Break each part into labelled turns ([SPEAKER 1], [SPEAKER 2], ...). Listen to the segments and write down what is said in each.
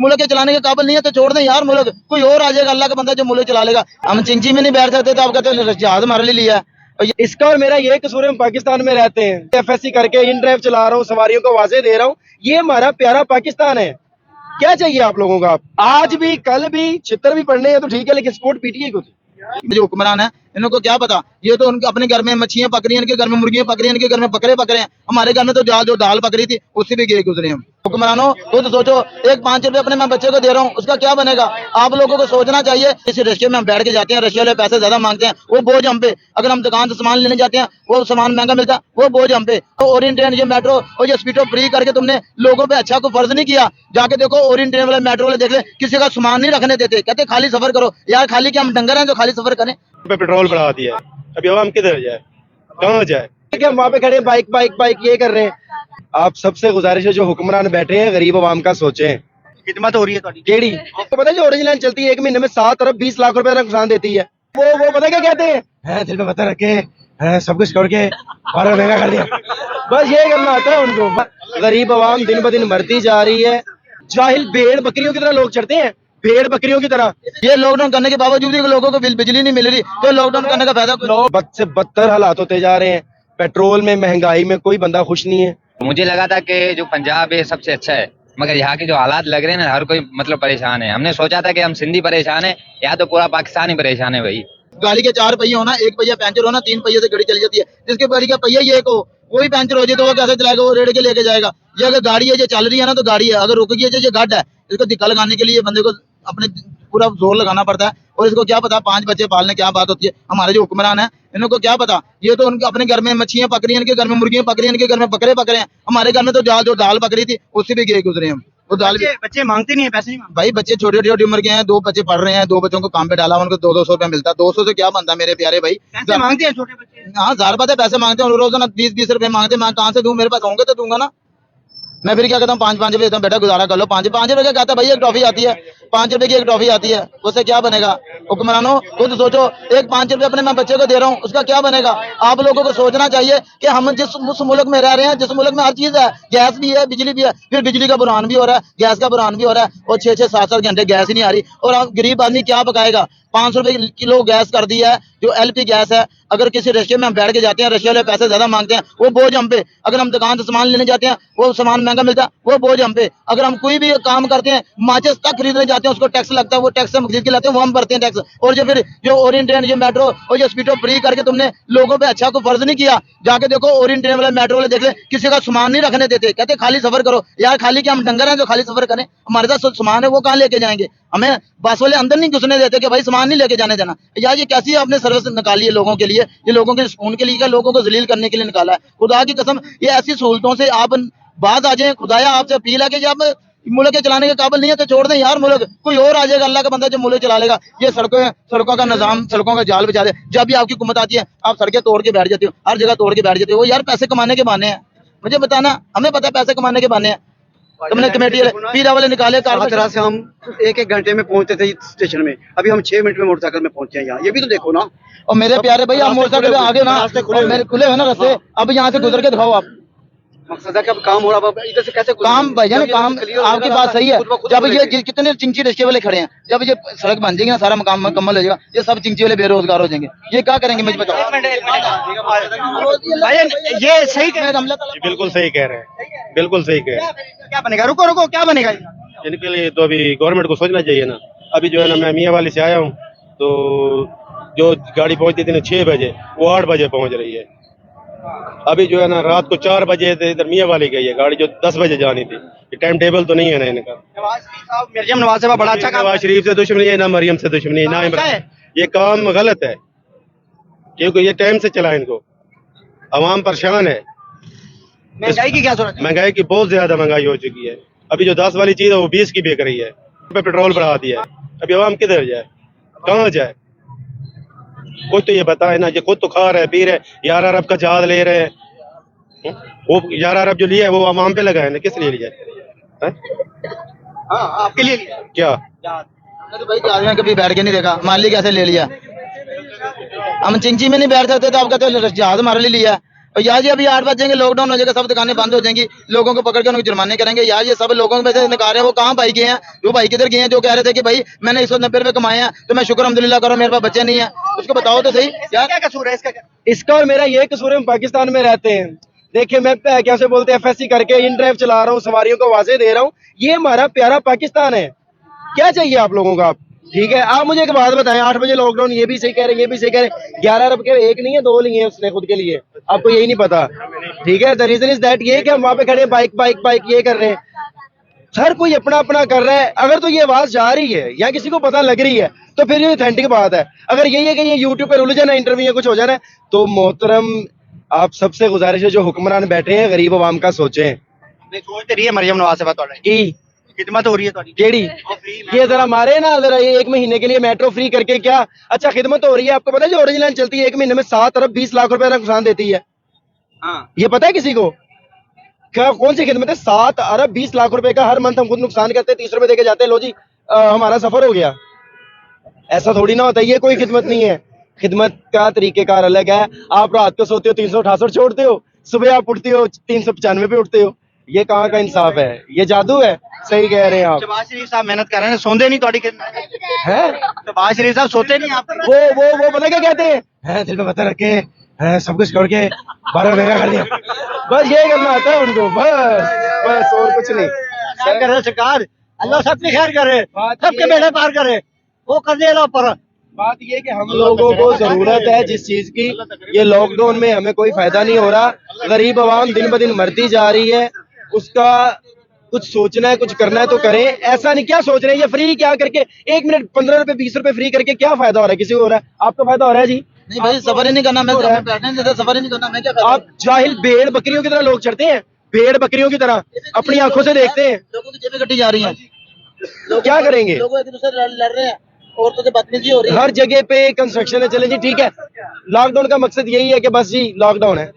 [SPEAKER 1] मुल्क के चलाने के काबिल नहीं है तो छोड़ दें यार, मुल्क कोई और आ जाएगा, अल्लाह का बंदा जो मुल्क चला लेगा। हम चिंची में नहीं बैठ सकते तो आप कहते हैं जहाज हमारे लिए लिया है।
[SPEAKER 2] इसका और मेरा ये कसूर है, हम पाकिस्तान में रहते हैं, एफएससी करके इन ड्राइव चला रहा हूँ, सवारियों को वाजे दे रहा हूँ, ये हमारा प्यारा पाकिस्तान है। क्या चाहिए आप लोगों का? आज भी कल भी छितर भी पड़ने हैं तो ठीक है, लेकिन सपोर्ट पीटीए को।
[SPEAKER 1] जो हुक्मरान है इनको क्या पता, ये तो उनके अपने घर में मच्छियां पक रही हैं, इनके घर में मुर्गियां पक रही हैं, इनके घर में बकरे पक रहे हैं। हमारे घर में तो जो दाल पक रही थी उससे भी गिरे गुजरे हम। हुक्मरानों खुद सोचो, एक 5 रुपए अपने मैं बच्चे को दे रहा हूँ, उसका क्या बनेगा? आप लोगों को सोचना चाहिए। किसी रशिया में हम बैठ के जाते हैं, रशिया वाले पैसे ज्यादा मांगते हैं, वो बोझ हम पे। अगर हम दुकान से सामान लेने जाते हैं, वो सामान महंगा मिलता है, वो बोझ हम पे। तो ओरिएंट ट्रेन, ये मेट्रो और ये स्पीडो फ्री करके तुमने लोगों पे अच्छा को फर्ज नहीं किया। जाके देखो ओरिएंट ट्रेन वाले, मेट्रो वाले देख ले, किसी का सामान नहीं रखने देते, कहते खाली सफर करो। यार खाली क्या हम डंगर हैं जो खाली सफर करें?
[SPEAKER 3] पे पेट्रोल बढ़ा दिया है, अभी हम किधर जाए, कहाँ जाए?
[SPEAKER 2] ठीक है, हम वहाँ पे खड़े बाइक बाइक बाइक ये कर रहे हैं। आप सबसे गुजारिश है, जो हुक्मरान बैठे हैं गरीब आवाम का सोचें।
[SPEAKER 4] खिदमत हो रही है थोड़ी।
[SPEAKER 2] केड़ी आपको पता है जो ओरिजिनल चलती है 1 महीने में 7 अरब 20 लाख रुपए का नुकसान देती है, वो पता है क्या कहते हैं, दिल में पता रखे हैं, सब कुछ करके और महंगा कर दिया। बस ये करना आता है उनको। गरीब आवाम दिन ब दिन मरती जा रही है, जाहिल भेड़ बकरियों की तरह लोग चढ़ते हैं, भेड़ बकरियों की तरह।
[SPEAKER 1] ये लॉकडाउन करने के बावजूद भी लोगों को बिजली नहीं मिल रही, तो लॉकडाउन करने का फायदा?
[SPEAKER 2] लोग बद से बदतर हालात होते जा रहे हैं, पेट्रोल में, महंगाई में कोई बंदा खुश नहीं है।
[SPEAKER 5] मुझे लगा था कि जो पंजाब है सबसे अच्छा है, मगर यहाँ के जो हालात लग रहे हैं ना, हर कोई मतलब परेशान है। हमने सोचा था कि हम सिंधी परेशान है, या तो पूरा पाकिस्तान ही परेशान है भाई।
[SPEAKER 1] गाड़ी के 4 पहिए होना, एक पहिया पंचर होना, 3 पहिए से गाड़ी चली जाती है। जिसके गाड़ी का पहिया ये को वही पंचर हो जाए तो वो कैसे चलाएगा? वो रेड़ के लेके जाएगा। ये अगर गाड़ी है, जो चल रही है ना तो गाड़ी है, अगर रुक गई है जो गड्ढ है, इसको धक्का लगाने के लिए बंदे को अपने पूरा जोर लगाना पड़ता है। और इसको क्या पता 5 बच्चे पालने क्या बात होती है। हमारे जो हुक्मरान है इनको क्या पता, ये तो उनके अपने घर में मच्छियां पक रही हैं, इनके घर में मुर्गियां पक रही हैं, इनके घर में बकरे पक रहे हैं। हमारे घर में तो जो दाल पक रही थी उससे भी गिरे गुजरे हम। वो दाल भी
[SPEAKER 4] बच्चे मांगते नहीं है, पैसे नहीं मांगते।
[SPEAKER 1] भाई बच्चे छोटी छोटी उम्र के हैं, 2 बच्चे पढ़ रहे हैं, 2 बच्चों को काम पे डाला, उनको 200 रुपया मिलता है। 200 से क्या बनता है मेरे प्यारे भाई?
[SPEAKER 4] पैसे मांगते हैं छोटे बच्चे।
[SPEAKER 1] हाँ ज़ाहिर बात है पैसे मांगते हैं, रोजाना 20-20 रुपए मांगते हैं। मैं कहाँ से दूं? मेरे पास होंगे तो दूंगा ना। मैं फिर क्या कहता हूँ 5-5 रुपए देता हूँ, बेटा गुजारा कर लो। 5 रुपए का कहता है भाई, एक ट्रॉफी आती है, 5 रुपए की एक ट्रॉफी आती है, उससे क्या बनेगा? हुक्मरानों खुद सोचो, एक 5 रुपए अपने मैं बच्चे को दे रहा हूँ, उसका क्या बनेगा? आप लोगों को सोचना चाहिए कि हम उस मुल्क में रह रहे हैं जिस मुल्क में हर चीज है, गैस भी है, बिजली भी है, फिर बिजली का बुरहान भी हो रहा है, गैस का बुरहान भी हो रहा है, और 6-6 7-7 घंटे गैस ही नहीं आ रही। और हम गरीब आदमी क्या पकाएगा? 500 रुपए किलो गैस कर दी है, जो एलपी गैस है। अगर किसी रशिया में हम बैठ के जाते हैं, रशिया वाले पैसे ज्यादा मांगते हैं, वो बोझ हम पे। अगर हम दुकान से सामान लेने जाते हैं, वो सामान महंगा मिलता है, वो बोझ हम पे। अगर हम कोई भी काम करते हैं, माचिस तक खरीदने जाते हैं, उसको टैक्स लगता है, वो टैक्स हम खरीद के लाते हैं, वो हम भरते हैं टैक्स। और जो फिर जो ओरिएंट ट्रेन, जो मेट्रो और जो स्पीडो फ्री करके तुमने लोगों पे अच्छा को फर्ज नहीं किया। जाके देखो ओरिएंट ट्रेन वाले, मेट्रो वाले देख ले, किसी का सामान नहीं रखने देते, कहते खाली सफर करो। यार खाली क्या हम डंगर हैं जो खाली सफर करें? हमारे साथ सामान है, वो कहाँ लेके जाएंगे? हमें बस वाले अंदर नहीं घुसने देते कि भाई सामान नहीं लेके जाने देना। यार ये कैसी आपने सर्विस निकाली है लोगों के लिए? ये लोगों के सुकून के लिए क्या, लोगों को जलील करने के लिए निकाला है? खुदा की कसम, ये ऐसी सहूलतों से आप बात आ जाए। खुदाया आपसे अपील है कि जब मुल्क के चलाने के काबिल नहीं है तो छोड़ दें यार, मुल्क कोई और आ जाएगा, अल्लाह का बंदा जो मुल्क चला लेगा। ये सड़कों का निजाम, सड़कों का जाल बिछा दे। जब भी आपकी हुकूमत आती है आप सड़कें तोड़ के बैठ जाते हो, हर जगह तोड़ के बैठ जाते हो। वो यार पैसे कमाने के बहाने हैं, मुझे बताना, हमें पता है पैसे कमाने के बहाने हैं। तुमने कमेटी पीरा वाले निकाले
[SPEAKER 4] तरह से हम 1-1 घंटे में पहुंचते थे स्टेशन में, अभी हम 6 मिनट में मोटरसाइकिल में पहुंचे हैं यहाँ। ये भी तो देखो ना।
[SPEAKER 1] और मेरे प्यारे भाई, आप मोटरसाइकिल आगे ना, मेरे खुले हुए ना रास्ते, अब यहाँ से गुजर के दिखाओ आप।
[SPEAKER 4] मकसद है कि अब काम हो रहा है, इधर से कैसे
[SPEAKER 1] काम भाईजान, काम आपकी बात सही है। जब ये कितने चिंची रिक्शे वाले खड़े हैं, जब ये सड़क बन जाएगी ना, सारा काम मुकम्मल हो जाएगा, ये सब चिंची वाले बेरोजगार हो जाएंगे। ये क्या करेंगे मुझे बताओ?
[SPEAKER 4] ये सही कह रहे
[SPEAKER 3] ये बिल्कुल सही कह रहे हैं, बिल्कुल सही कह रहे हैं।
[SPEAKER 4] क्या बनेगा? रुको रुको, क्या बनेगा?
[SPEAKER 3] इनके लिए तो अभी गवर्नमेंट को सोचना चाहिए ना। अभी जो है ना, मैं मियाँ वाली से आया हूँ, तो जो गाड़ी पहुंचती थी ना 6 बजे, वो 8 बजे पहुंच रही है। अभी जो है ना रात को 4 बजे इधर मियाँ वाली गई है गाड़ी, जो 10 बजे जानी थी। ये टाइम टेबल तो नहीं है ना इनका।
[SPEAKER 4] मरियम नवाज साहब बड़ा अच्छा काम।
[SPEAKER 3] नवाज शरीफ से दुश्मनी है ना, मरियम से दुश्मनी है ना, इमरान। ये काम गलत है, क्योंकि ये टाइम से चला इनको। अवाम परेशान है।
[SPEAKER 4] महंगाई की क्या जरूरत है?
[SPEAKER 3] महंगाई की बहुत ज्यादा महंगाई हो चुकी है। अभी जो 10 वाली चीज है वो 20 की बिक रही है। पे पेट्रोल बढ़ा दिया है, अभी अवाम किधर जाए, कहाँ जाए? कुछ तो ये बताए ना। ये खुद तो खा रहे पी रहे, 11 अरब का जहाज ले रहे हैं। वो 11 अरब जो लिया है वो अवाम पे लगा है ना, किस लिए लिया है?
[SPEAKER 4] हाँ, आपके लिए
[SPEAKER 3] क्या
[SPEAKER 1] तो भाई जहाज में कभी बैठ के नहीं देखा, मान ली कैसे ले लिया? हम चिंची में नहीं बैठ सकते तो आप कहते हो जहाज हमारे लिए लिया है। और यार ये अभी 8 बजेंगे, लॉकडाउन हो जाएगा, सब दुकानें बंद हो जाएंगी, लोगों को पकड़ के उनको जुर्माने करेंगे। यार ये सब लोगों में से निकाल रहे हैं, वो कहाँ भाई गए हैं? वो भाई किधर गए हैं जो कह रहे थे कि भाई मैंने 190 रुपए कमाए हैं तो मैं शुक्र अल्हम्दुलिल्लाह करो, मेरे पास बच्चे नहीं है। उसको बताओ तो सही यार।
[SPEAKER 4] क्या कसूर है इसका?
[SPEAKER 2] इसका और मेरा ये कसूर है, हम पाकिस्तान में रहते हैं। देखिए मैं कैसे बोलते हैं, FSC करके इन ड्राइव चला रहा हूँ, सवारियों को वाजे दे रहा हूँ। ये हमारा प्यारा पाकिस्तान है। क्या चाहिए आप लोगों को? आप ठीक है, आप मुझे एक बात बताएं, 8 बजे लॉकडाउन, ये भी सही कह रहे हैं, ये भी सही कह रहे हैं। 11 अरब के एक नहीं है, 2 लिए हैं उसने खुद के लिए, आपको यही नहीं पता। ठीक है, द रीजन इज दैट ये कि हम वहां पे खड़े बाइक बाइक बाइक ये कर रहे हैं, हर कोई अपना अपना कर रहा है। अगर तो ये आवाज जा रही है या किसी को पता लग रही है तो फिर ये ऑथेंटिक बात है। अगर यही है कि ये यूट्यूब पे रुल जाना, इंटरव्यू या कुछ हो जाना है, तो मोहतरम आप सबसे गुजारिश है जो हुक्मरान बैठे हैं गरीब आवाम का सोचें
[SPEAKER 4] सोचते रही है मरियम नवाज साहब ਤੁਹਾਡੇ
[SPEAKER 2] कि
[SPEAKER 4] खिदमत हो रही है ਤੁਹਾਡੀ
[SPEAKER 2] केड़ी ये जरा मारे ना जरा, ये 1 महीने के लिए मेट्रो फ्री करके क्या अच्छा खिदमत हो रही है। आपको पता है जो ऑरेंज लाइन चलती है 1 महीने में 7 अरब 20 लाख रुपए का नुकसान देती है?
[SPEAKER 4] हाँ
[SPEAKER 2] ये पता है किसी को? क्या कौन सी खिदमत है? 7 अरब 20 लाख रुपए का हर मंथ हम खुद नुकसान करते हैं, 30 रुपए देके जाते हैं, लो जी हमारा सफर हो गया। ऐसा थोड़ी ना होता है, ये कोई खिदमत नहीं है। खिदमत का तरीकेकार अलग है। आप रात को सोते हो 368 छोड़ते हो, सुबह आप उठते हो 395 पे उठते हो, ये कहाँ का इंसाफ है? ये जादू है। सही कह रहे हैं आप।
[SPEAKER 4] शहबाज शरीफ साहब मेहनत कर रहे हैं, सोते नहीं ਤੁਹਾਡੀ
[SPEAKER 2] हैं
[SPEAKER 4] शहबाज शरीफ साहब सोते नहीं आप?
[SPEAKER 2] वो पता क्या कहते हैं, दिल में पत्थर रखे हैं, सब कुछ छोड़ के 12 महंगा कर दिया। बस ये करना आता है उनको, बस और कुछ नहीं।
[SPEAKER 4] खैर करे सरकार, अल्लाह सबकी खैर करे, सबके बेड़े पार करे, वो कर दे अल्लाह पर।
[SPEAKER 2] बात ये कि हम लोगों को जरूरत है जिस चीज की, ये लॉकडाउन में हमें कोई फायदा नहीं हो रहा। गरीब आवाम दिन ब दिन मरती जा रही है, उसका कुछ सोचना है, कुछ करना है तो करें। ऐसा नहीं क्या सोच रहे हैं ये फ्री क्या करके 1 मिनट 15 रुपए 20 रुपए फ्री करके क्या फायदा हो रहा है? किसी को हो रहा है? आपको फायदा हो रहा है जी?
[SPEAKER 1] नहीं भाई, सफर ही नहीं करना, मैं बैठने नहीं देता, सफर ही नहीं करना, मैं क्या
[SPEAKER 2] आप जाहिल भेड़ बकरियों की तरह लोग चढ़ते हैं, भेड़ बकरियों की तरह अपनी आंखों से देखते हैं।
[SPEAKER 1] लोगों की जेबें कटी जा रही हैं,
[SPEAKER 2] क्या करेंगे?
[SPEAKER 1] लोग एक दूसरे से लड़ रहे हैं, औरतों से बदतमीजी हो रही है।
[SPEAKER 2] हर जगह पे कंस्ट्रक्शन है। चले जी ठीक है, लॉकडाउन का मकसद यही है कि बस जी लॉकडाउन है।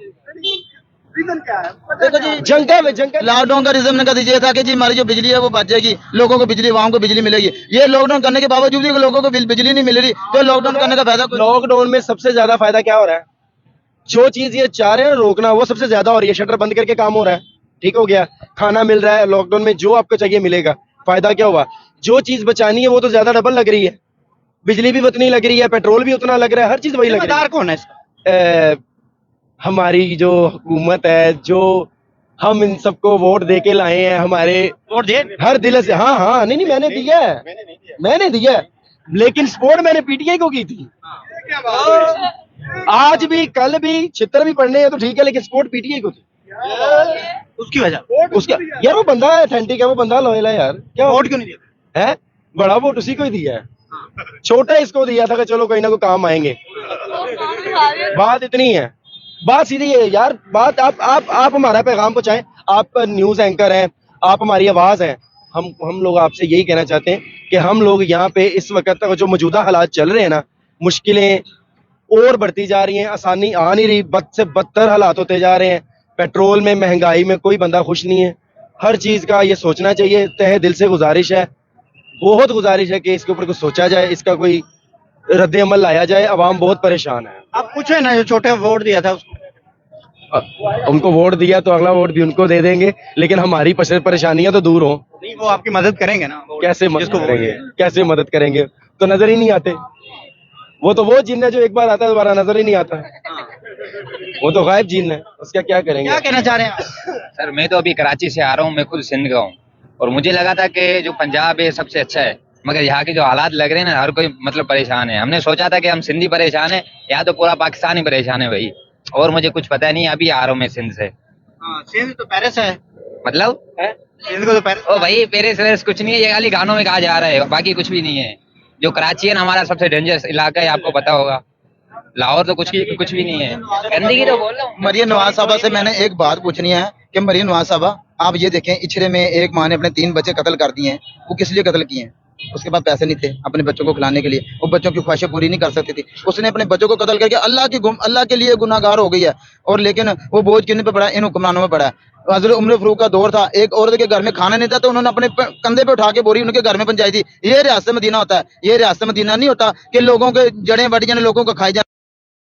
[SPEAKER 1] देखो जी,
[SPEAKER 2] जंग का
[SPEAKER 1] लॉकडाउन का रीजन का दीजिए था कि जी हमारी जो बिजली है वो बच जाएगी, लोगों को बिजली, आवाम को बिजली मिलेगी। ये लॉकडाउन करने के बावजूद भी लोगों को बिजली नहीं मिल रही, तो लॉकडाउन करने का फायदा
[SPEAKER 2] लॉकडाउन में सबसे ज्यादा फायदा क्या हो रहा है? जो चीज ये चाह रहे हैं रोकना, वो सबसे ज्यादा हो रही है। शटर बंद करके काम हो रहा है, ठीक हो गया। खाना मिल रहा है, लॉकडाउन में जो आपको चाहिए मिलेगा। फायदा क्या हुआ? जो चीज बचानी है वो तो ज्यादा डबल लग रही है, बिजली भी उतनी लग रही है, पेट्रोल भी उतना लग रहा है, हर चीज वही लग रही है।
[SPEAKER 4] कौन है इसका?
[SPEAKER 2] हमारी जो हुकूमत है, जो हम इन सबको वोट दे के लाए हैं, हमारे
[SPEAKER 4] वोट दिए?
[SPEAKER 2] हर दिल से। हाँ नहीं मैंने दिया है, मैंने दिया है, लेकिन सपोर्ट मैंने PTI को की थी। आज भी कल भी छितर भी पढ़ने हैं तो ठीक है, लेकिन सपोर्ट PTI को थी।
[SPEAKER 4] उसकी वजह
[SPEAKER 2] उसका यार वो बंदा ऑथेंटिक है, वो बंदा लॉयल है यार। क्या
[SPEAKER 4] वोट क्यों नहीं दिया?
[SPEAKER 2] है? बड़ा वोट उसी को ही दिया है, छोटा इसको दिया था कि चलो कोई ना कोई काम आएंगे। बात इतनी है, बात सीधी है यार। बात आप हमारा पैगाम पहुंचाएं। आप न्यूज एंकर हैं, आप हमारी आवाज हैं। हम लोग आपसे यही कहना चाहते हैं कि हम लोग यहाँ पे इस वक्त तक जो मौजूदा हालात चल रहे हैं ना, मुश्किलें और बढ़ती जा रही हैं, आसानी आ नहीं रही, बद से बदतर हालात होते जा रहे हैं। पेट्रोल में, महंगाई में कोई बंदा खुश नहीं है। हर चीज का ये सोचना चाहिए। तहे दिल से गुजारिश है, बहुत गुजारिश है कि इसके ऊपर कुछ सोचा जाए, इसका कोई रद्द अमल लाया जाए। अवाम बहुत परेशान है।
[SPEAKER 4] आप पूछे ना, जो छोटे वोट दिया था उसको,
[SPEAKER 2] उनको वोट दिया तो अगला वोट भी उनको दे देंगे, लेकिन हमारी परेशानियां तो दूर हो।
[SPEAKER 4] नहीं वो आपकी मदद करेंगे ना?
[SPEAKER 2] कैसे मदद करेंगे? कैसे मदद करेंगे? तो नजर ही नहीं आते। वो तो वो जिन है जो एक बार आता है दोबारा नजर ही नहीं आता। वो तो गायब जिन है, उसका क्या करेंगे?
[SPEAKER 4] क्या कहना चाह रहे हैं आप?
[SPEAKER 5] सर मैं तो अभी कराची से आ रहा हूँ, मैं खुद सिंध का हूँ, और मुझे लगा था कि जो पंजाब है सबसे अच्छा है, मगर यहाँ के जो हालात लग रहे हैं ना, हर कोई मतलब परेशान है। हमने सोचा था कि हम सिंधी परेशान है, यहाँ तो पूरा पाकिस्तान ही परेशान है भाई, और मुझे कुछ पता नहीं। अभी आ रहा हूँ मैं सिंध से।
[SPEAKER 4] सिंध तो पेरिस है,
[SPEAKER 5] मतलब
[SPEAKER 4] सिंध को तो पेरिस।
[SPEAKER 5] ओ भाई पेरिस वेरिस कुछ नहीं है, ये खाली गानों में कहा जा रहा है, बाकी कुछ भी नहीं है। जो कराची है ना, हमारा सबसे डेंजरस इलाका है, आपको पता होगा। लाहौर तो कुछ भी नहीं है, गंदगी तो बोल रहा हूँ।
[SPEAKER 1] मरियम नवाज साहबा से मैंने एक बात पूछनी है कि मरियम नवाज साहबा, आप ये देखें, इछरे में एक माँ ने अपने 3 बच्चे कत्ल कर दिए हैं। वो किस लिए कत्ल किए हैं? उसके पास पैसे नहीं थे अपने बच्चों को खिलाने के लिए, वो बच्चों की ख्वाहिशें पूरी नहीं कर सकती थी। उसने अपने बच्चों को कत्ल करके अल्लाह के लिए गुनाहगार हो गई है। और लेकिन वो बोझ किन पे पड़ा है? इन हुक्मरानों में पड़ा है। हज़रत उमर फारूक का दौर था, एक औरत के घर में खाना नहीं था तो उन्होंने अपने कंधे पे उठा के बोरी उनके घर में पहुंचाई थी। ये रियासत मदीना होता है, ये रियासत मदीना नहीं होता कि लोगों के जड़ें बड़ी जाने, लोगों को खाई जाए।